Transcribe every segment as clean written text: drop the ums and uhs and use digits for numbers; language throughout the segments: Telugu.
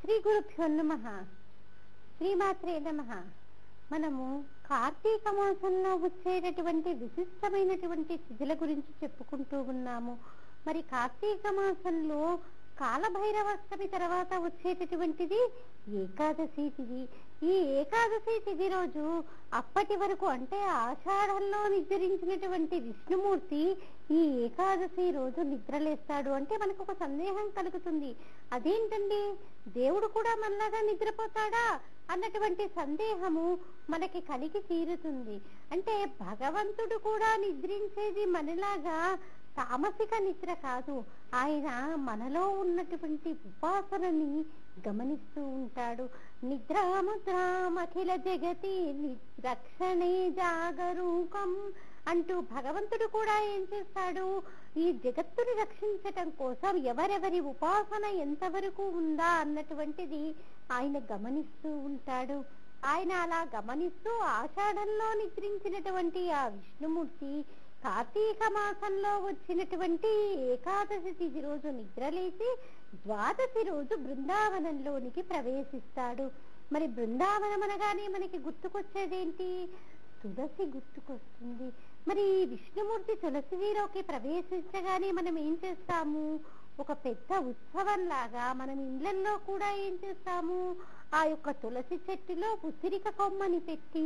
శ్రీ గురుభ్యో నమః. శ్రీమాత్రే నమః. మనము కార్తీక మాసంలో వచ్చేటటువంటి విశిష్టమైనటువంటి తిథుల గురించి చెప్పుకుంటూ ఉన్నాము. మరి కార్తీక మాసంలో కాలభైరవాష్టమి తర్వాత వచ్చేటటువంటిది ఏకాదశి తిథి. ఈ ఏకాదశి తిథి రోజు అప్పటి వరకు అంటే ఆషాఢంలో నిద్రించినటువంటి విష్ణుమూర్తి ఈ ఏకాదశి రోజు నిద్రలేస్తాడు అంటే మనకు ఒక సందేహం కలుగుతుంది. అదేంటండి, దేవుడు కూడా మనలాగా నిద్రపోతాడా అన్నటువంటి సందేహము మనకి కలిగి తీరుతుంది. అంటే భగవంతుడు కూడా నిద్రించేది మనలాగా తామసిక నిద్ర కాదు. ఆయన మనలో ఉన్నటువంటి ఉపాసనని గమనిస్తూ ఉంటాడు. నిద్రాముద్రామఖిల జగతి రక్షణే జాగరూకం అంటూ భగవంతుడు కూడా ఏం చేస్తాడు, ఈ జగత్తుని రక్షించటం కోసం ఎవరెవరి ఉపాసన ఎంతవరకు ఉందా అన్నటువంటిది ఆయన గమనిస్తూ ఉంటాడు. ఆయన అలా గమనిస్తూ ఆషాఢంలో నిద్రించినటువంటి ఆ విష్ణుమూర్తి కార్తీక మాసంలో వచ్చినటువంటి ఏకాదశి తిథి రోజు నిద్రలేచి ద్వాదశి రోజు బృందావనంలోనికి ప్రవేశిస్తాడు. మరి బృందావనం అనగానే మనకి గుర్తుకొచ్చేదేంటి? తులసి గుర్తుకొస్తుంది. మరి విష్ణుమూర్తి తులసిలోకి ప్రవేశించగానే మనం ఏం చేస్తాము, ఒక పెద్ద ఉత్సవం లాగా మనం ఇళ్లలో కూడా ఏం చేస్తాము, ఆ యొక్క తులసి చెట్టులో ఉసిరిక కొమ్మని పెట్టి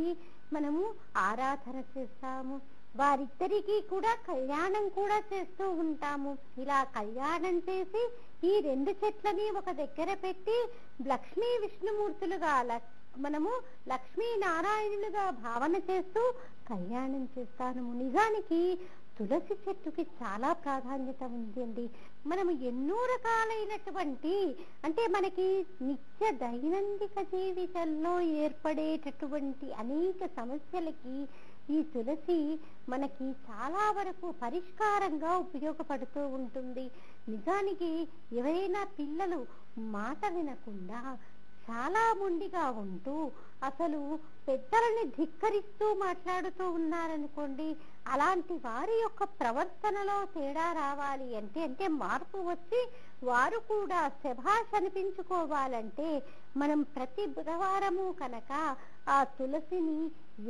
మనము ఆరాధన చేస్తాము. వారిద్దరికీ కూడా కళ్యాణం కూడా చేస్తూ ఉంటాము. ఇలా కళ్యాణం చేసి ఈ రెండు చెట్లని ఒక దగ్గర పెట్టి లక్ష్మీ విష్ణుమూర్తులుగా మనము లక్ష్మీ నారాయణులుగా భావన చేస్తూ కళ్యాణం చేస్తాము. నిజానికి తులసి చెట్టుకి చాలా ప్రాధాన్యత ఉంది అండి. మనము ఎన్నో రకాలైనటువంటి అంటే మనకి నిత్య దైనందిక జీవితంలో ఏర్పడేటటువంటి అనేక సమస్యలకి ఈ తులసి మనకి చాలా వరకు పరిష్కారంగా ఉపయోగపడుతూ ఉంటుంది. నిజానికి ఎవరైనా పిల్లలు మాట వినకుండా చాలా మొండిగా ఉంటూ అసలు పెద్దలని ధిక్కరిస్తూ మాట్లాడుతూ ఉన్నారనుకోండి, అలాంటి వారి యొక్క ప్రవర్తనలో తేడా రావాలి అంటే మార్పు వచ్చి వారు కూడా శభాష్ అనిపించుకోవాలంటే మనం ప్రతి బుధవారము కనుక ఆ తులసిని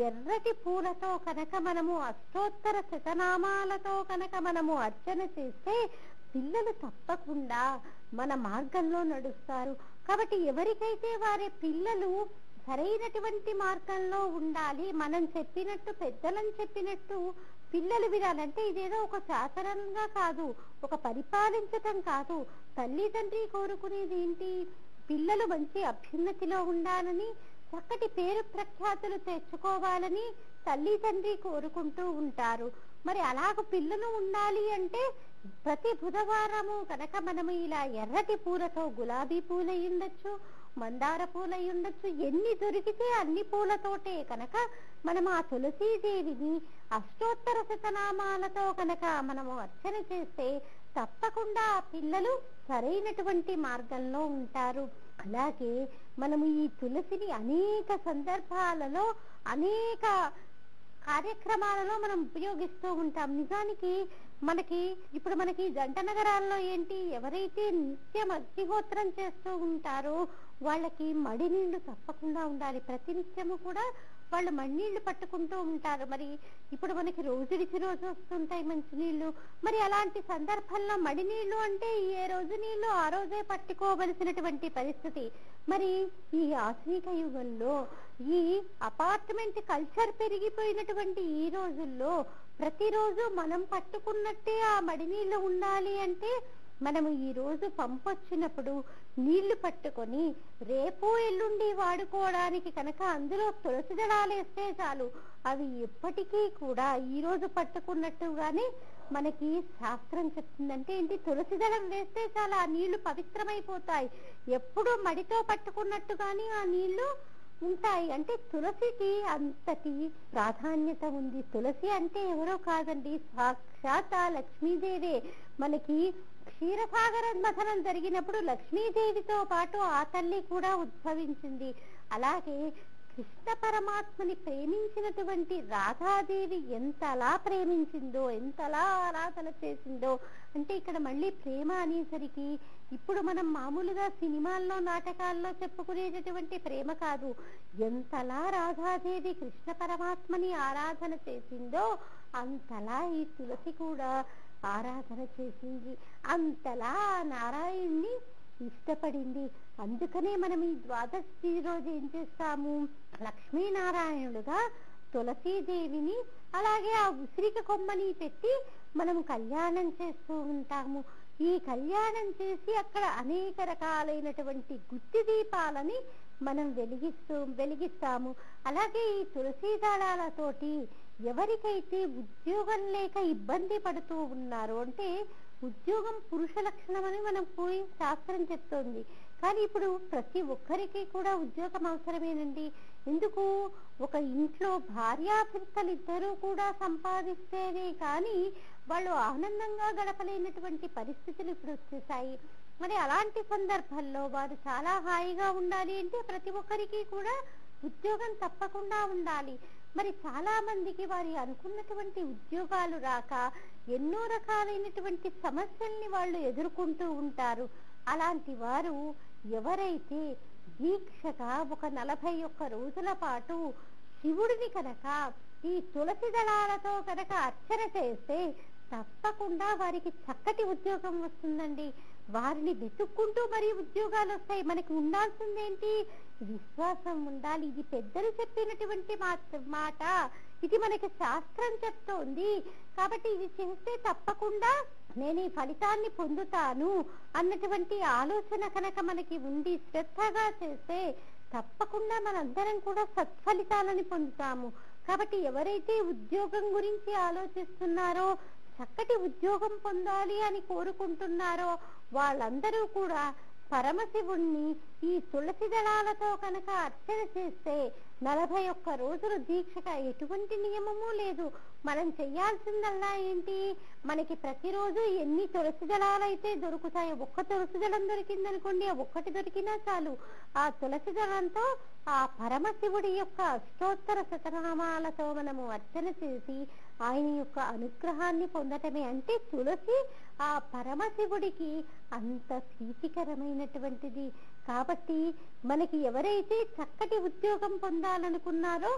ఎర్రటి పూలతో కనుక మనము అష్టోత్తర శతనామాలతో కనుక మనము అర్చన చేస్తే పిల్లలు తప్పకుండా మన మార్గంలో నడుస్తారు. కాబట్టి ఎవరికైతే వారి పిల్లలు సరైనటువంటి మార్గంలో ఉండాలి, మనం చెప్పినట్టు పెద్దలను చెప్పినట్టు పిల్లలు వినాలంటే ఇదేదో ఒక శాసనంగా కాదు, ఒక పరిపాలించటం కాదు. తల్లిదండ్రి కోరుకునేది ఏంటి, పిల్లలు మంచి అభ్యున్నతిలో ఉండాలని, చక్కటి పేరు ప్రఖ్యాతులు తెచ్చుకోవాలని తల్లిదండ్రి కోరుకుంటూ ఉంటారు. మరి అలాగ పిల్లలు ఉండాలి అంటే ప్రతి బుధవారము కనుక మనము ఇలా ఎర్రటి పూలతో గులాబీ పూలు అయి ఉండొచ్చు, మందార పూలు అయి ఉండొచ్చు, ఎన్ని దొరికితే అన్ని పూలతోటే కనుక మనం ఆ తులసీదేవిని అష్టోత్తర శతనామాలతో కనుక మనము అర్చన చేస్తే తప్పకుండా ఆ పిల్లలు సరైనటువంటి మార్గంలో ఉంటారు. అలాగే మనము ఈ తులసిని అనేక సందర్భాలలో అనేక కార్యక్రమాలలో మనం ఉపయోగిస్తూ ఉంటాం. నిజానికి మనకి జంట నగరాల్లో ఏంటి, ఎవరైతే నిత్యం అగ్నిహోత్రం చేస్తూ ఉంటారో వాళ్ళకి మడి నీళ్లు తప్పకుండా ఉండాలి. ప్రతినిత్యము కూడా వాళ్ళు మడినీళ్లు పట్టుకుంటూ ఉంటారు. మరి ఇప్పుడు మనకి రోజుడికి రోజు వస్తుంటాయి మంచినీళ్లు. మరి అలాంటి సందర్భంలో మడి నీళ్లు అంటే ఏ రోజు నీళ్లు ఆ రోజే పట్టుకోవలసినటువంటి పరిస్థితి. మరి ఈ ఆధునిక యుగంలో ఈ అపార్ట్మెంట్ కల్చర్ పెరిగిపోయినటువంటి ఈ రోజుల్లో ప్రతిరోజు మనం పట్టుకున్నట్టే ఆ మడి నీళ్లు ఉండాలి అంటే మనము ఈ రోజు పంపొచ్చినప్పుడు నీళ్లు పట్టుకొని రేపు ఎల్లుండి వాడుకోవడానికి కనుక అందులో తులసి దళాలేస్తే చాలు, అవి ఎప్పటికీ కూడా ఈ రోజు పట్టుకున్నట్టుగానే మనకి శాస్త్రం చెప్తుందంటే ఏంటి, తులసి దళం వేస్తే చాలా ఆ నీళ్లు పవిత్రమైపోతాయి. ఎప్పుడు మడితో పట్టుకున్నట్టుగానే ఆ నీళ్లు ఉంటాయి. అంటే తులసికి అంతటి ప్రాధాన్యత ఉంది. తులసి అంటే ఎవరో కాదండి, సాక్షాత్ లక్ష్మీదేవే. మనకి క్షీరసాగర మథనం జరిగినప్పుడు లక్ష్మీదేవితో పాటు ఆ తల్లి కూడా ఉద్భవించింది. అలాగే కృష్ణ పరమాత్మని ప్రేమించినటువంటి రాధాదేవి ఎంతలా ప్రేమించిందో, ఎంతలా ఆరాధన చేసిందో. అంటే ఇక్కడ మళ్ళీ ప్రేమ అనేసరికి ఇప్పుడు మనం మామూలుగా సినిమాల్లో నాటకాల్లో చెప్పుకునేటటువంటి ప్రేమ కాదు. ఎంతలా రాధాదేవి కృష్ణ పరమాత్మని ఆరాధన చేసిందో అంతలా ఈ తులసి కూడా ఆరాధన చేసింది, అంతలా నారాయణ్ణి ఇష్టపడింది. అందుకనే మనం ఈ ద్వాదశి రోజు ఏం చేస్తాము, లక్ష్మీనారాయణులుగా తులసీదేవిని అలాగే ఆ ఉసిరిక కొమ్మని పెట్టి మనం కళ్యాణం చేస్తూ ఉంటాము. ఈ కళ్యాణం చేసి అక్కడ అనేక రకాలైనటువంటి గుత్తి దీపాలని మనం వెలిగిస్తాము. అలాగే ఈ తులసీ దళాలతోటి ఎవరికైతే ఉద్యోగం లేక ఇబ్బంది పడుతూ ఉన్నారో, అంటే ఉద్యోగం పురుష లక్షణం అని మనం పోయి శాస్త్రం చెప్తోంది, కానీ ఇప్పుడు ప్రతి ఒక్కరికి కూడా ఉద్యోగం అవసరమేనండి. ఎందుకు, ఒక ఇంట్లో భార్యాభర్తలు ఇద్దరూ కూడా సంపాదిస్తేనే కానీ వాళ్ళు ఆనందంగా గడపలేనటువంటి పరిస్థితులు ఇప్పుడు వచ్చేసాయి. మరి అలాంటి సందర్భాల్లో వారు చాలా హాయిగా ఉండాలి అంటే ప్రతి ఒక్కరికి కూడా ఉద్యోగం తప్పకుండా ఉండాలి. మరి చాలా మందికి వారి అనుకున్నటువంటి ఉద్యోగాలు రాక ఎన్నో రకాలైనటువంటి సమస్యల్ని వాళ్ళు ఎదుర్కొంటూ ఉంటారు. అలాంటి వారు ఎవరైతే దీక్షగా ఒక 41 రోజుల పాటు శివుడిని కనుక ఈ తులసి దళాలతో కనుక అర్చన చేస్తే తప్పకుండా వారికి చక్కటి ఉద్యోగం వస్తుందండి. వారిని వెతుక్కుంటూ మరి ఉద్యోగాలు వస్తాయి. మనకి ఉండాల్సిందేంటి, విశ్వాసం ఉండాలి. ఇది పెద్దలు చెప్పినటువంటి మాట, ఇది మనకి శాస్త్రం చెప్తోంది కాబట్టి ఇది చేస్తే తప్పకుండా నేను ఈ ఫలితాన్ని పొందుతాను అన్నటువంటి ఆలోచన కనుక మనకి ఉండి శ్రద్ధగా చేస్తే తప్పకుండా మనందరం కూడా సత్ఫలితాలని పొందుతాము. కాబట్టి ఎవరైతే ఉద్యోగం గురించి ఆలోచిస్తున్నారో, చక్కటి ఉద్యోగం పొందాలి అని కోరుకుంటున్నారో వాళ్ళందరూ కూడా పరమశివుణ్ణి ఈ తులసి దళాలతో కనుక అర్చన చేస్తే 41 రోజులు దీక్షగా ఎటువంటి నియమము లేదు. మనం చెయ్యాల్సిందల్లా ఏంటి, మనకి ప్రతిరోజు ఎన్ని తులసి దళాలైతే దొరుకుతాయో, ఒక్క తులసి దళం దొరికిందనుకోండి, ఆ ఒక్కటి దొరికినా చాలు. ఆ తులసి దళంతో ఆ పరమశివుడి యొక్క అష్టోత్తర శతనామాలతో మనము అర్చన చేసి ఆయన యొక్క అనుగ్రహాన్ని పొందటమే. అంటే తులసి ఆ పరమశివుడికి అంత ప్రీతికరమైనటువంటిది. కాబట్టి మనకి ఎవరైతే చక్కటి ఉద్యోగం పొందాలనుకున్నారో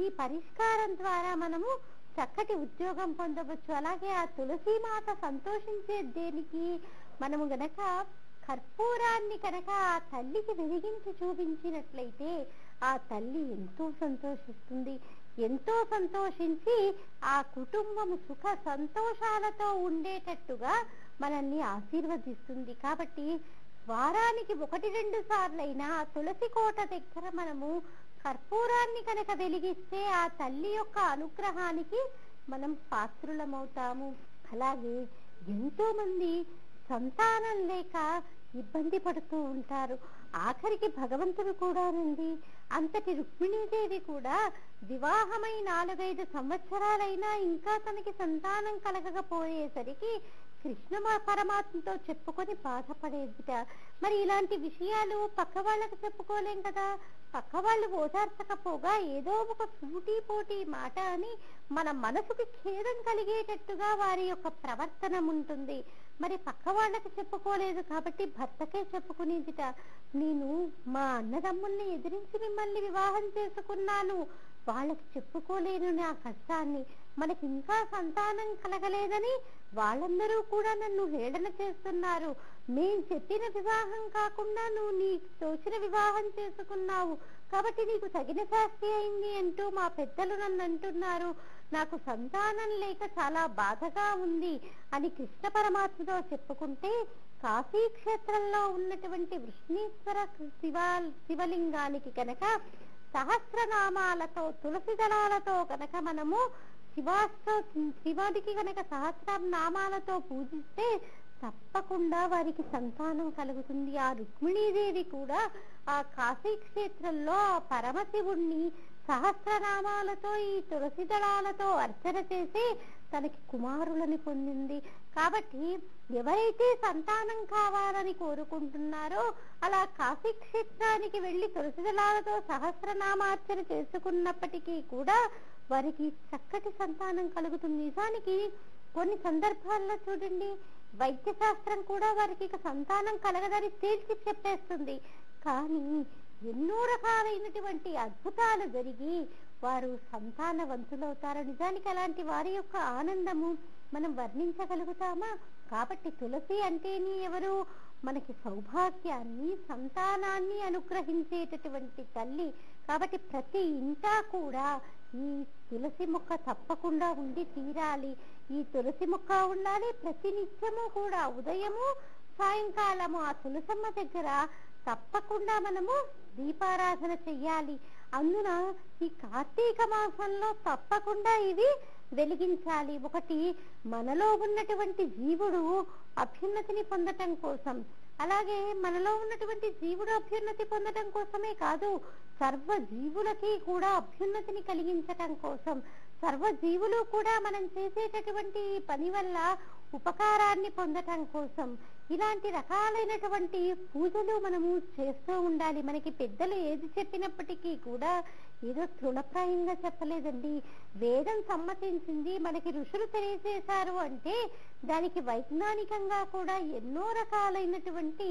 ఈ పరిష్కారం ద్వారా మనము చక్కటి ఉద్యోగం పొందవచ్చు. అలాగే ఆ తులసి మాత సంతోషించే దేనికి, మనము గనక కర్పూరాన్ని కనుక ఆ తల్లికి వెలిగించి చూపించినట్లయితే ఆ తల్లి ఎంతో సంతోషిస్తుంది. ఎంతో సంతోషించి ఆ కుటుంబము సుఖ సంతోషాలతో ఉండేటట్టుగా మనల్ని ఆశీర్వదిస్తుంది. కాబట్టి వారానికి 1-2 సార్లైనా ఆ తులసి కోట దగ్గర మనము కర్పూరాన్ని కనుక వెలిగిస్తే ఆ తల్లి యొక్క అనుగ్రహానికి మనం పాత్రులమవుతాము. అలాగే ఎంతో మంది సంతానం లేక ఇబ్బంది పడుతూ ఉంటారు. ఆఖరికి భగవంతుడు కూడానండి, అంతటి రుక్మిణీదేవి కూడా వివాహమై 4-5 సంవత్సరాలైనా ఇంకా తనకి సంతానం కలగకపోయేసరికి కృష్ణ పరమాత్మతో చెప్పుకొని బాధపడేదిట. మరి ఇలాంటి విషయాలు పక్క వాళ్ళకి చెప్పుకోలేం కదా. పక్క వాళ్ళు ఓదార్చకపోగా ఏదో ఒక సూటి పోటీ మాట అని మన మనసుకి ఖేదం కలిగేటట్టుగా వారి యొక్క ప్రవర్తన ఉంటుంది. మరి పక్క వాళ్ళకి చెప్పుకోలేదు కాబట్టి భర్తకే చెప్పుకునేదిట. నేను మా అన్నదమ్ముల్ని ఎదిరించి మిమ్మల్ని వివాహం చేసుకున్నాను, వాళ్ళకి చెప్పుకోలేను నా కష్టాన్ని, మనకి ఇంకా సంతానం కలగలేదని వాళ్ళందరూ కూడా నన్ను హేళన చేస్తున్నారు. నేను చెప్పిన వివాహం కాకుండా నువ్వు నీకు తోచిన వివాహం చేసుకున్నావు కాబట్టి నీకు తగిన శాస్తి అయింది అంటూ మా పెద్దలు నన్ను అంటున్నారు. నాకు సంతానం లేక చాలా బాధగా ఉంది అని కృష్ణ పరమాత్మతో చెప్పుకుంటే కాశీ క్షేత్రంలో ఉన్నటువంటి విష్ణీశ్వర శివలింగానికి కనుక సహస్రనామాలతో తులసి దళాలతో కనుక మనము శివుడికి కనుక సహస్రనామాలతో పూజిస్తే తప్పకుండా వారికి సంతానం కలుగుతుంది. ఆ రుక్మిణీదేవి కూడా ఆ కాశీ క్షేత్రంలో ఆ పరమశివుణ్ణి సహస్రనామాలతో ఈ తులసి దళాలతో అర్చన చేసి తనకి కుమారులని పొందింది. కాబట్టి ఎవరైతే సంతానం కావాలని కోరుకుంటున్నారో అలా కాశీ క్షేత్రానికి వెళ్లి తులసి దళాలతో సహస్రనామార్చన చేసుకున్నప్పటికీ కూడా వారికి చక్కటి సంతానం కలుగుతుంది. నిజానికి కొన్ని సందర్భాల్లో చూడండి, వైద్య శాస్త్రం కూడా వారికి ఇక సంతానం కలగదని తేల్చి చెప్పేస్తుంది. కానీ ఎన్నో రకాలైనటువంటి అద్భుతాలు జరిగి వారు సంతానవంతులవుతారు. నిజానికి అలాంటి వారి యొక్క ఆనందము మనం వర్ణించగలుగుతామా? కాబట్టి తులసి అంటేనే ఎవరు? మనకి సౌభాగ్యాన్ని, సంతానాన్ని అనుగ్రహించేటటువంటి తల్లి. కాబట్టి ప్రతి ఇంటా కూడా ఈ తులసి మొక్క తప్పకుండా ఉండి తీరాలి. ఈ తులసి మొక్క ఉండాలి. ప్రతి నిత్యము కూడా ఉదయము సాయంకాలము ఆ తులసమ్మ దగ్గర తప్పకుండా మనము దీపారాధన చెయ్యాలి. అందున ఈ కార్తీక మాసంలో తప్పకుండా ఇవి వెలిగించాలి. ఒకటి, మనలో ఉన్నటువంటి జీవుడు అభ్యున్నతిని పొందటం కోసం, అలాగే మనలో ఉన్నటువంటి జీవుడు అభ్యున్నతి పొందటం కోసమే కాదు, సర్వ జీవులకి కూడా అభ్యున్నతిని కలిగించటం కోసం, సర్వ జీవులు కూడా మనం చేసేటటువంటి పని వల్ల ఉపకారాన్ని పొందటం కోసం ఇలాంటి రకాలైనటువంటి పూజలు మనము చేస్తూ ఉండాలి. మనకి పెద్దలు ఏది చెప్పినప్పటికీ కూడా ఏదో తృణప్రాయంగా చెప్పలేదండి. వేదం సమ్మతించింది, మనకి ఋషులు తెలియజేశారు అంటే దానికి వైజ్ఞానికంగా కూడా ఎన్నో రకాలైనటువంటి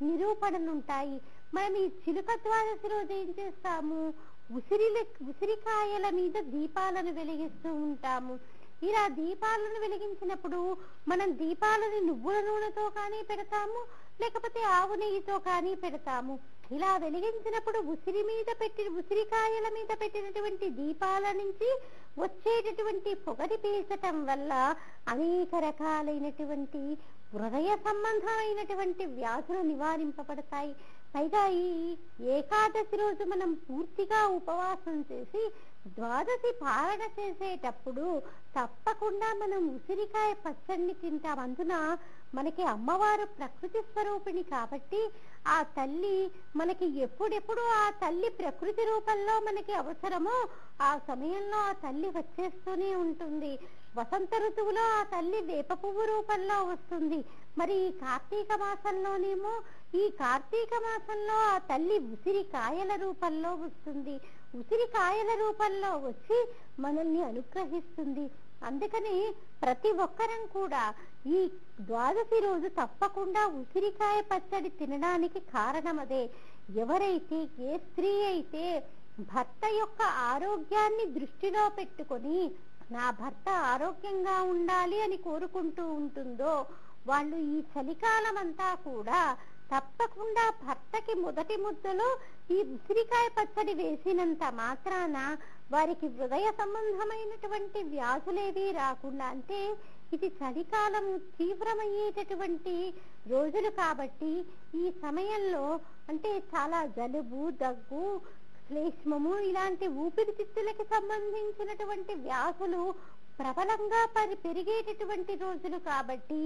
నిరూపణలుంటాయి. మనం ఈ చిలుక ద్వాదశి రోజు ఏం చేస్తాము? ఉసిరికాయల మీద దీపాలను వెలిగిస్తూ ఉంటాము. ఇలా దీపాలను వెలిగించినప్పుడు మనం దీపాలని నువ్వుల నూనెతో కానీ పెడతాము, లేకపోతే ఆవు నెయ్యితో కానీ పెడతాము. ఇలా వెలిగించినప్పుడు ఉసిరికాయల మీద పెట్టినటువంటి దీపాల నుంచి వచ్చేటటువంటి పొగని పీల్చటం వల్ల అనేక రకాలైనటువంటి హృదయ సంబంధమైనటువంటి వ్యాధులు నివారింపబడతాయి. పైగా ఈ ఏకాదశి రోజు మనం పూర్తిగా ఉపవాసం చేసి ద్వాదశి పాలన చేసేటప్పుడు తప్పకుండా మనం ఉసిరికాయ పచ్చడిని తింటాం. అందున మనకి అమ్మవారు ప్రకృతి స్వరూపిణి కాబట్టి ఆ తల్లి మనకి ఎప్పుడెప్పుడు ఆ తల్లి ప్రకృతి రూపంలో మనకి అవసరమో ఆ సమయంలో ఆ తల్లి వచ్చేస్తూనే ఉంటుంది. వసంత ఋతువులో ఆ తల్లి వేప పువ్వు రూపంలో వస్తుంది. మరి ఈ కార్తీక మాసంలోనేమో ఈ కార్తీక మాసంలో ఆ తల్లి ఉసిరికాయల రూపంలో వస్తుంది. ఉసిరికాయల రూపంలో వచ్చి మనల్ని అనుగ్రహిస్తుంది. అందుకని ప్రతి ఒక్కరం కూడా ఈ ద్వాదశి రోజు తప్పకుండా ఉసిరికాయ పచ్చడి తినడానికి కారణం అదే. ఎవరైతే, ఏ స్త్రీ అయితే భర్త యొక్క ఆరోగ్యాన్ని దృష్టిలో పెట్టుకొని నా భర్త ఆరోగ్యంగా ఉండాలి అని కోరుకుంటూ ఉంటుందో వాళ్ళు ఈ చలికాలం అంతా కూడా తప్పకుండా భర్తకి మొదటి ముద్దలో ఈ ఉసిరికాయ పచ్చడి వేసినంత మాత్రాన వారికి హృదయ సంబంధమైనటువంటి వ్యాధులేవి రాకుండా, అంటే ఇది చలికాలం తీవ్రమయ్యేటటువంటి రోజులు కాబట్టి ఈ సమయంలో అంటే చాలా జలుబు, దగ్గు, శ్లేష్మము ఇలాంటి ఊపిరితిత్తులకి సంబంధించినటువంటి వ్యాధులు ప్రబలంగా పెరిగేటటువంటి రోజులు కాబట్టి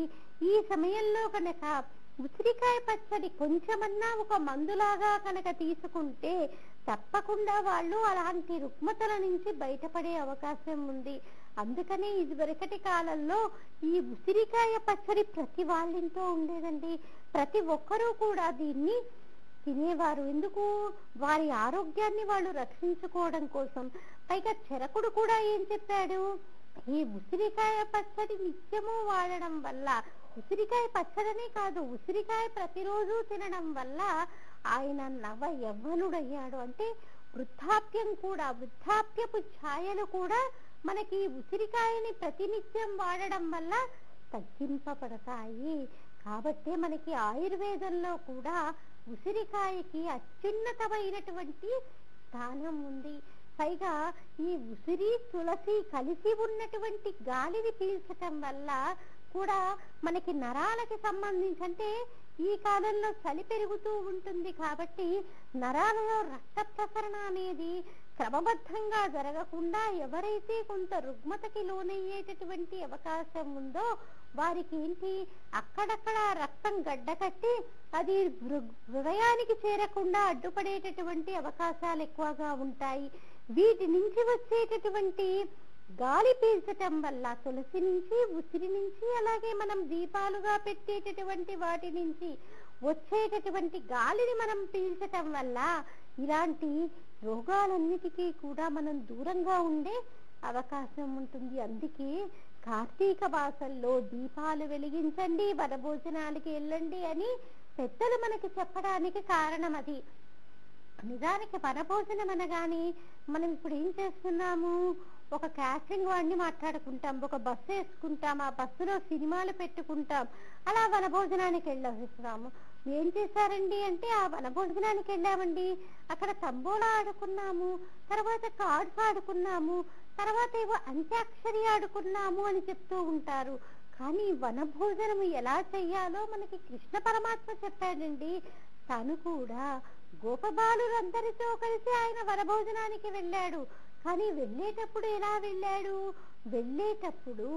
ఈ సమయంలో కనుక ఉసిరికాయ పచ్చడి కొంచెమన్నా ఒక మందులాగా కనుక తీసుకుంటే తప్పకుండా వాళ్ళు అలాంటి రుగ్మతల నుంచి బయటపడే అవకాశం ఉంది. అందుకనే ఇదివరకటి కాలంలో ఈ ఉసిరికాయ పచ్చడి ప్రతి వాళ్ళింట్లో ఉండేదండి. ప్రతి ఒక్కరూ కూడా దీన్ని తినేవారు. ఎందుకు? వారి ఆరోగ్యాన్ని వాళ్ళు రక్షించుకోవడం కోసం. పైగా చరకుడు కూడా ఏం చెప్పాడు? ఈ ఉసిరికాయ పచ్చడి నిత్యము వాడడం వల్ల, ఉసిరికాయ పచ్చడనే కాదు ఉసిరికాయ ప్రతిరోజు తినడం వల్ల ఆయన నవ యవ్వనుడయ్యాడు. అంటే వృద్ధాప్యం కూడా, వృద్ధాప్యపు ఛాయలు కూడా మనకి ఉసిరికాయని ప్రతినిత్యం వాడడం వల్ల తగ్గింపబడతాయి. కాబట్టి మనకి ఆయుర్వేదంలో కూడా ఉసిరికాయకి అత్యున్నతమైనటువంటి స్థానం ఉంది. పైగా ఈ ఉసిరి, తులసి కలిసి ఉన్నటువంటి గాలిని పీల్చటం వల్ల కూడా మనకి నరాలకి సంబంధించి, అంటే ఈ కాలంలో చలి పెరుగుతూ ఉంటుంది కాబట్టి నరాలలో రక్త ప్రసరణ అనేది క్రమబద్ధంగా జరగకుండా ఎవరైతే కొంత రుగ్మతకి లోనయ్యేటటువంటి అవకాశం ఉందో వారికి ఏంటి, అక్కడక్కడ రక్తం గడ్డకట్టి అది హృదయానికి చేరకుండా అడ్డుపడేటటువంటి అవకాశాలు ఎక్కువగా ఉంటాయి. వీటి నుంచి వచ్చేటటువంటి గాలి పీల్చటం వల్ల, తులసి నుంచి, ఉసిరి నుంచి, అలాగే మనం దీపాలుగా పెట్టేటటువంటి వాటి నుంచి వచ్చేటటువంటి గాలిని మనం పీల్చటం వల్ల ఇలాంటి రోగాలన్నిటికీ కూడా మనం దూరంగా ఉండే అవకాశం ఉంటుంది. అందుకే కార్తీక మాసంలో దీపాలు వెలిగించండి, వనభోజనాలకి వెళ్ళండి అని పెద్దలు మనకి చెప్పడానికి కారణం అది. నిజానికి వనభోజనం అనగానే మనం ఇప్పుడు ఏం చేస్తున్నాము, ఒక క్యాటరింగ్ వాడిని మాట్లాడుకుంటాం, ఒక బస్సు వేసుకుంటాం, ఆ బస్సులో సినిమాలు పెట్టుకుంటాం, అలా వనభోజనానికి వెళ్ళొస్తున్నాము. ఏం చేశారండి అంటే ఆ వనభోజనానికి వెళ్ళామండి, అక్కడ తంబోలా ఆడుకున్నాము, తర్వాత కార్డ్స్ ఆడుకున్నాము, తర్వాత ఏవో అంత్యాక్షరి ఆడుకున్నాము అని చెప్తూ ఉంటారు. కానీ వనభోజనం ఎలా చెయ్యాలో మనకి కృష్ణ పరమాత్మ చెప్పాడండి. తను కూడా గోపబాలురందరితో కలిసి ఆయన వనభోజనానికి వెళ్ళాడు. కానీ వెళ్ళేటప్పుడు ఎలా వెళ్ళాడు, వెళ్ళేటప్పుడు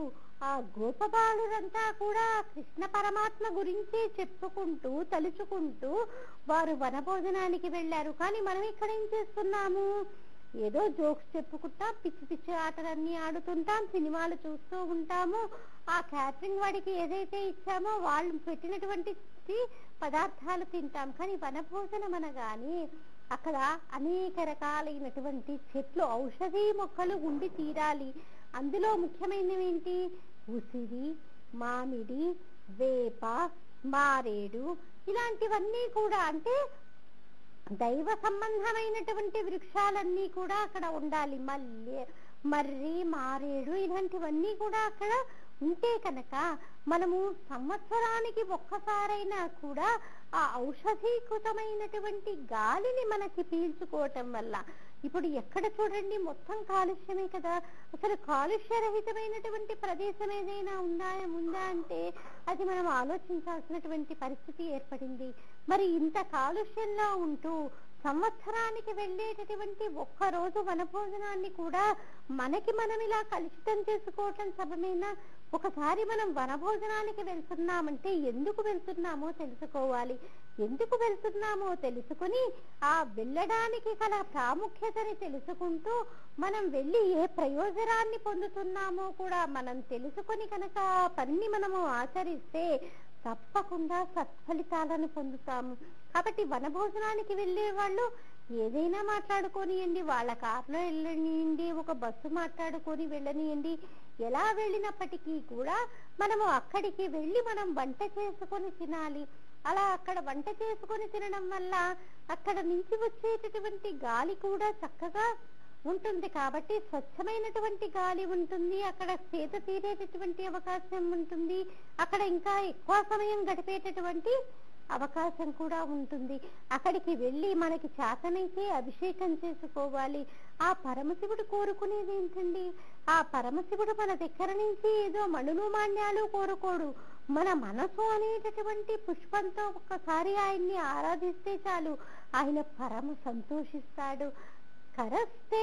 ఆ గోపబాలురంతా కూడా కృష్ణ పరమాత్మ గురించి చెప్పుకుంటూ తలుచుకుంటూ వారు వనభోజనానికి వెళ్ళారు. కానీ మనం ఇక్కడ ఏం చేస్తున్నాము, ఏదో జోక్స్ చెప్పుకుంటాం, పిచ్చి పిచ్చి ఆటలన్నీ ఆడుతుంటాం, సినిమాలు చూస్తూ ఉంటాము, ఆ క్యాటరింగ్ వాడికి ఏదైతే ఇచ్చామో వాళ్ళు పెట్టినటువంటి పదార్థాలు తింటాం. కానీ వనభోజనం అనగానే అక్కడ అనేక రకాలైనటువంటి చెట్లు, ఔషధీ మొక్కలు ఉండి తీరాలి. అందులో ముఖ్యమైనవి ఏంటి, ఉసిరి, మామిడి, వేప, మారేడు, ఇలాంటివన్నీ కూడా అంటే దైవ సంబంధమైనటువంటి వృక్షాలన్నీ కూడా అక్కడ ఉండాలి. మర్రి, మారేడు ఇలాంటివన్నీ కూడా అక్కడ ఉంటే కనుక మనము సంవత్సరానికి ఒక్కసారైనా కూడా ఆ ఔషధీకృతమైనటువంటి గాలిని మనకి పీల్చుకోవటం వల్ల, ఇప్పుడు ఎక్కడ చూడండి మొత్తం కాలుష్యమే కదా, అసలు కాలుష్యరహితమైనటువంటి ప్రదేశం ఏదైనా ఉందా అంటే అది మనం ఆలోచించాల్సినటువంటి పరిస్థితి ఏర్పడింది. మరి ఇంత కాలుష్యంలో ఉంటూ సంవత్సరానికి వెళ్ళేటటువంటి ఒక్కరోజు వనభోజనాన్ని కూడా మనకి మనం ఇలా కలుషితం చేసుకోవటం సబమేనా? ఒకసారి మనం వనభోజనానికి వెళ్తున్నామంటే ఎందుకు వెళ్తున్నామో తెలుసుకోవాలి. ఎందుకు వెళ్తున్నామో తెలుసుకుని ఆ వెళ్ళడానికి గల ప్రాముఖ్యతని తెలుసుకుంటూ మనం వెళ్ళి ఏ ప్రయోజనాన్ని పొందుతున్నామో కూడా మనం తెలుసుకొని కనుక ఆ పనిని మనము ఆచరిస్తే తప్పకుండా సత్ఫలితాలను పొందుతాము. కాబట్టి వనభోజనానికి వెళ్ళే వాళ్ళు ఏదైనా మాట్లాడుకోనియండి, వాళ్ళ కార్లో వెళ్ళనియండి, ఒక బస్సు మాట్లాడుకొని వెళ్ళనియండి, ఎలా వెళ్ళినప్పటికీ కూడా మనము అక్కడికి వెళ్ళి మనం వంట చేసుకొని తినాలి. అలా అక్కడ వంట చేసుకొని తినడం వల్ల అక్కడ నుంచి వచ్చేటటువంటి గాలి కూడా చక్కగా ఉంటుంది. కాబట్టి స్వచ్ఛమైనటువంటి గాలి ఉంటుంది, అక్కడ సేద తీరేటటువంటి అవకాశం ఉంటుంది, అక్కడ ఇంకా ఎక్కువ సమయం గడిపేటటువంటి అవకాశం కూడా ఉంటుంది. అక్కడికి వెళ్ళి మనకి చేతనైతే అభిషేకం చేసుకోవాలి. ఆ పరమశివుడు కోరుకునేది ఏంటండి, ఆ పరమశివుడు మన దగ్గర నుంచి ఏదో మణులు మాన్యాలు కోరుకోడు. మన మనసు అనేటటువంటి పుష్పంతో ఒక్కసారి ఆయన్ని ఆరాధిస్తే చాలు, ఆయన పరమ సంతోషిస్తాడు. కరస్తే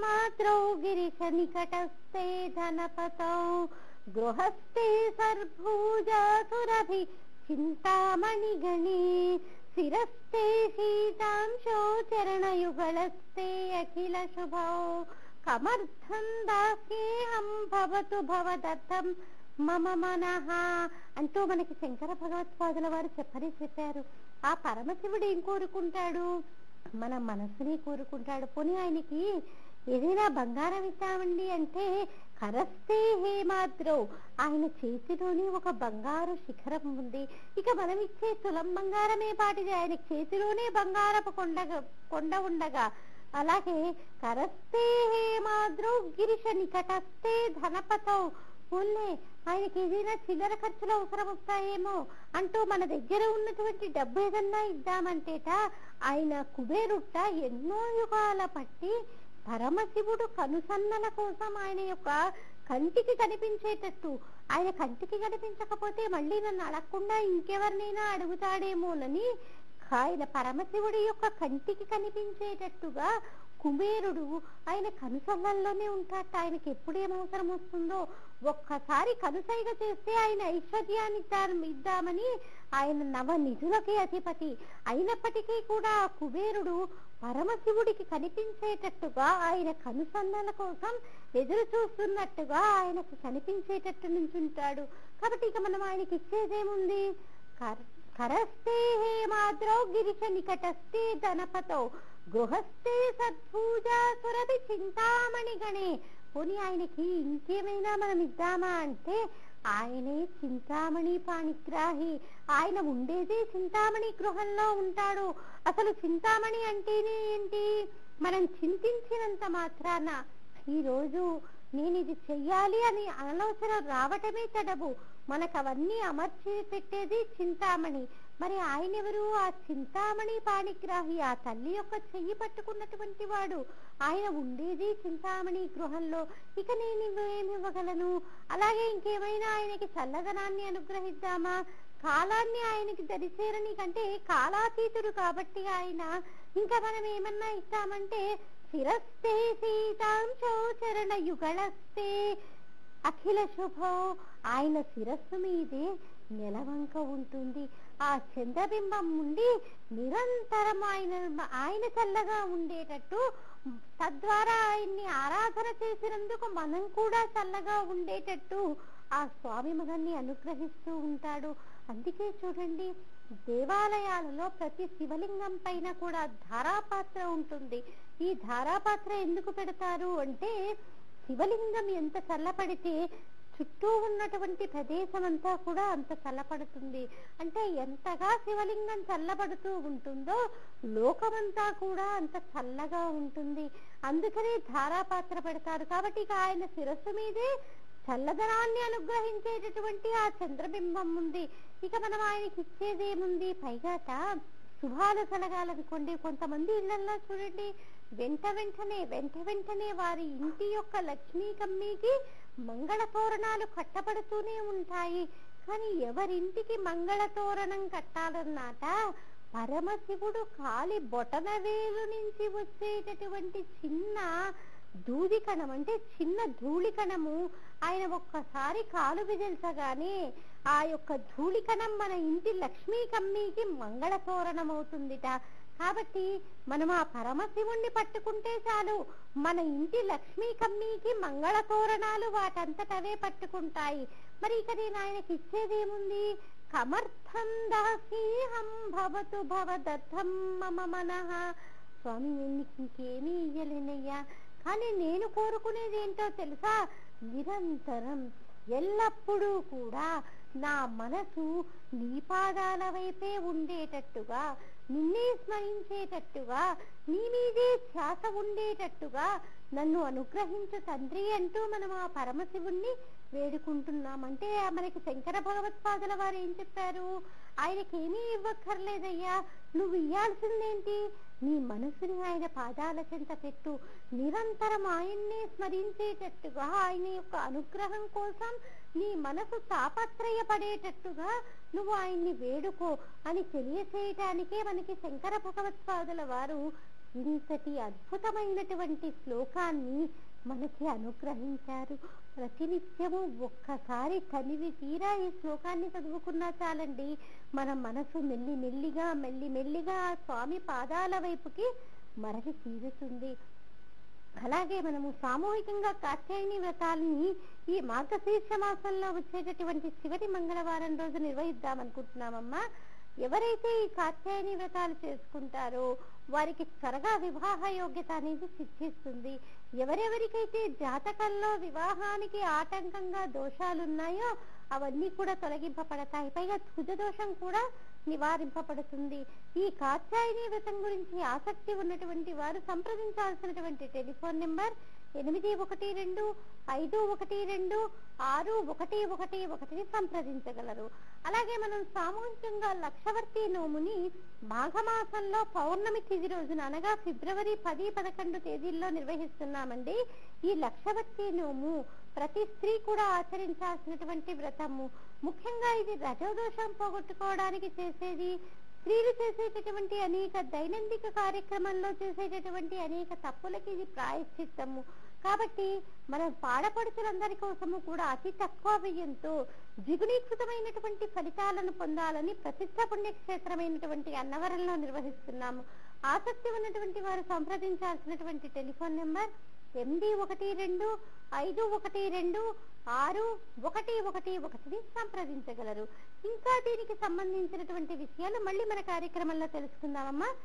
మాత్రౌ గిరిశ నికటస్తే ధనపతౌ గృహస్థే సర్భూజాసురభి చింతామణి గణే శిరస్తే శీతాంశో చరణయుగళస్తే అఖిల శుభౌ కమర్థం దాస్యేహం భవతు భవదత్తం మమ మనః అంటూ మనకి శంకర భగవత్పాదుల వారు చెప్పారు. ఆ పరమశివుడు ఏం కోరుకుంటాడు, మన మనస్సుని కోరుకుంటాడు. పోనీ ఆయనకి ఏదైనా బంగారం ఇస్తామండి అంటే కరస్తే హేమాద్రో, ఆయన చేతిలోని ఒక బంగారు శిఖరం ఉంది. ఇక మనం ఇచ్చే తులం బంగారమే పాటిది, ఆయన చేతిలోనే బంగారపు కొండ ఉండగా. అలాగే కరస్తే హేమాద్రో గిరిశ నికటస్తే ధనపతౌ, ఓన్లే ఆయనకి ఏదైనా చిల్లర ఖర్చులు అవసరం వస్తాయేమో అంటూ మన దగ్గర ఉన్నటువంటి డబ్బు ఏదన్నా ఇద్దామంటేట ఆయన కుబేరుట్ట ఎన్నో యుగాల పట్టి పరమశివుడు కనుసన్నల కోసం ఆయన యొక్క కంటికి కనిపించేటట్టు, ఆయన కంటికి కనిపించకపోతే మళ్ళీ నన్ను అడగకుండా ఇంకెవరినైనా అడుగుతాడేమోనని ఆయన పరమశివుడి యొక్క కంటికి కనిపించేటట్టుగా కుబేరుడు ఆయన కనుసొల్లల్లోనే ఉంటాట. ఆయనకి ఎప్పుడేం అవసరం వస్తుందో ఒక్కసారి కనుసైగ చేస్తే ఆయన ఐశ్వర్యాన్ని ఇద్దామని ఆయన నవనిధులకి అధిపతి అయినప్పటికీ కూడా కుబేరుడు పరమశివుడికి కనిపించేటట్టుగా ఆయన కనుసన్నల కోసం ఎదురు చూస్తున్నట్టుగా ఆయనకు కనిపించేటట్టు నుంచుంటాడు. కాబట్టి ఇక మనం ఆయనకి ఇచ్చేదేముంది? కరస్తే హేమాద్రౌ గిరిశ నికటస్థే ధనపతౌ గృహస్థే సద్భూజా సురభి చింతామణి గణే. పోనీ ఆయనకి ఇంకేమైనా మనం ఇద్దామా అంటే ఆయనే చింతామణి పాణిగ్రాహి. ఆయన ఉండేదే చింతామణి గృహంలో ఉంటాడు. అసలు చింతామణి అంటేనే ఏంటి? మనం చింతించినంత మాత్రాన ఈరోజు నేను ఇది చెయ్యాలి అని ఆలోచన రావటమే తడవు. మనకు అవన్నీ అమర్చి పెట్టేది చింతామణి. మరి ఆయన ఎవరు? ఆ చింతామణి పాణిగ్రాహి, ఆ తల్లి యొక్క చెయ్యి పట్టుకున్నటువంటి వాడు. ఆయన ఉండేది చింతామణి గృహంలో. ఇక నేను ఏమి ఇవ్వగలను? అలాగే ఇంకేమైనా ఆయనకి చల్లదనాన్ని అనుగ్రహిద్దామా? కాలాన్ని ఆయనకి దరిచేరని కంటే కాలాతీతుడు కాబట్టి ఆయన ఇంకా మనం ఏమన్నా ఇస్తామంటే శిరస్తే సీతాంశో చరణ యుగళస్తే అఖిల శుభో. ఆయన శిరస్సు మీదే నెలవంక ఉంటుంది. ఆ చంద్రబింబం ఉండి నిరంతరం ఆయన చల్లగా ఉండేటట్టు, తద్వారా ఆయన్ని ఆరాధన చేసినందుకు మనం కూడా చల్లగా ఉండేటట్టు ఆ స్వామి మనల్ని అనుగ్రహిస్తూ ఉంటాడు. అందుకే చూడండి, దేవాలయాలలో ప్రతి శివలింగం పైన కూడా ధారాపాత్ర ఉంటుంది. ఈ ధారాపాత్ర ఎందుకు పెడతారు అంటే శివలింగం ఎంత చల్లపడితే చుట్టూ ఉన్నటువంటి ప్రదేశం అంతా కూడా అంత చల్లపడుతుంది. అంటే ఎంతగా శివలింగం చల్లబడుతూ ఉంటుందో లోకమంతా కూడా అంత చల్లగా ఉంటుంది. అందుకనే ధారాపాత్ర పెడతారు. కాబట్టి ఇక ఆయన శిరస్సు మీదే చల్లదనాన్ని అనుగ్రహించేటటువంటి ఆ చంద్రబింబం ఉంది. ఇక మనం ఆయనకి ఇచ్చేదేముంది? పైగాట శుభాలు కలగాలనుకోండి, కొంతమంది ఇళ్లలో చూడండి వెంట వెంటనే వారి ఇంటి యొక్క లక్ష్మీ కమ్మీకి మంగళ తోరణాలు కట్టబడుతూనే ఉంటాయి. కానీ ఎవరింటికి మంగళ తోరణం కట్టాలన్నాట పరమశివుడు కాలి బొటన వేలు నుంచి వచ్చేటటువంటి చిన్న దూదికణం, అంటే చిన్న ధూళికణము ఆయన ఒక్కసారి కాలు విదిల్చగానే ఆ యొక్క ధూళికణం మన ఇంటి లక్ష్మీ కమ్మీకి మంగళ తోరణం అవుతుందిట. కాబట్టి మనం ఆ పరమశివుణ్ణి పట్టుకుంటే చాలు, మన ఇంటి లక్ష్మీ కమ్మీకి మంగళ తోరణాలు వాటంతటవే పట్టుకుంటాయి. మరి ఇక నేను ఆయనకి ఇచ్చేదేముంది? కమర్థం దాసీహం భవతు భవదర్థం మమ మనః. స్వామి నేను నీకు ఇంకేమీ ఇయ్యలేనయ్యా, కానీ నేను కోరుకునేది ఏంటో తెలుసా? నిరంతరం ఎల్లప్పుడూ కూడా నా మనసు నీ పాదాల వైపే ఉండేటట్టుగా, నిన్నే స్మరించేటట్టుగా, నీ మీదే ధ్యాస ఉండేటట్టుగా నన్ను అనుగ్రహించు తండ్రి అంటూ మనం ఆ పరమశివుణ్ణి వేడుకుంటున్నాం. అంటే మనకి శంకర భగవత్పాదుల వారు ఏం చెప్పారు? ఆయనకి ఏమీ ఇవ్వక్కర్లేదయ్యా, నువ్వు ఇయ్యాల్సిందేంటి? నీ మనసుని ఆయన పాదాల చెంత పెట్టు. నిరంతరం ఆయన్నే స్మరించేటట్టుగా, ఆయన యొక్క అనుగ్రహం కోసం నీ మనసు తాపత్రయపడేటట్టుగా నువ్వు ఆయన్ని వేడుకో అని తెలియచేయటానికే మనకి శంకర భగవత్పాదుల వారు ఇంతటి అద్భుతమైనటువంటి శ్లోకాన్ని మనకి అనుగ్రహించారు. ప్రతినిత్యము ఒక్కసారి తనివి తీరా ఈ శ్లోకాన్ని చదువుకున్నా చాలండి, మన మనసు మెల్లిమెల్లిగా ఆ స్వామి పాదాల వైపుకి మరలి తీరుతుంది. అలాగే మనము సామూహికంగా కాత్యాయని వ్రతాలని ఈ మార్గశీర్ష మాసంలో వచ్చేటటువంటి చివరి మంగళవారం రోజు నిర్వహిద్దామనుకుంటున్నామమ్మా. ఎవరైతే ఈ కాత్యాయని వ్రతాలు చేసుకుంటారో వారికి త్వరగా వివాహ యోగ్యత అనేది సిద్ధిస్తుంది. ఎవరెవరికైతే జాతకంలో వివాహానికి ఆటంకంగా దోషాలున్నాయో అవన్నీ కూడా తొలగింపబడతాయి. పైగా తుజ దోషం కూడా నివారింపబడుతుంది. ఈ కాత్యాయని వ్రతం గురించి ఆసక్తి ఉన్నటువంటి వారు సంప్రదించాల్సినటువంటి టెలిఫోన్ నెంబర్ 8125512611 సంప్రదించగలరు. అలాగే మనం సామూహికంగా లక్షవర్తి నోముని మాఘమాసంలో పౌర్ణమి తిథి రోజున అనగా ఫిబ్రవరి 10, 11 తేదీల్లో నిర్వహిస్తున్నామండి. ఈ లక్షవర్తి నోము ప్రతి స్త్రీ కూడా ఆచరించాల్సినటువంటి వ్రతము. ముఖ్యంగా ఇది రజోదోషం పోగొట్టుకోవడానికి చేసేది. స్త్రీలు చేసేటటువంటి అనేక దైనందిక కార్యక్రమాల్లో చేసేటటువంటి అనేక తప్పులకి ఇది ప్రాయశ్చిత్తము. కాబట్టి మన పాడపడుచులందరి కోసము కూడా అతి తక్కువ వ్యయంతో ద్విగుణీకృతమైనటువంటి ఫలితాలను పొందాలని ప్రసిద్ధ పుణ్యక్షేత్రమైనటువంటి అన్నవరంలో నిర్వహిస్తున్నాము. ఆసక్తి ఉన్నటువంటి వారు సంప్రదించాల్సినటువంటి టెలిఫోన్ నెంబర్ 8125512611 సంప్రదించగలరు. ఇంకా దీనికి సంబంధించినటువంటి విషయాలు మళ్ళీ మన కార్యక్రమంలో తెలుసుకుందామమ్మా.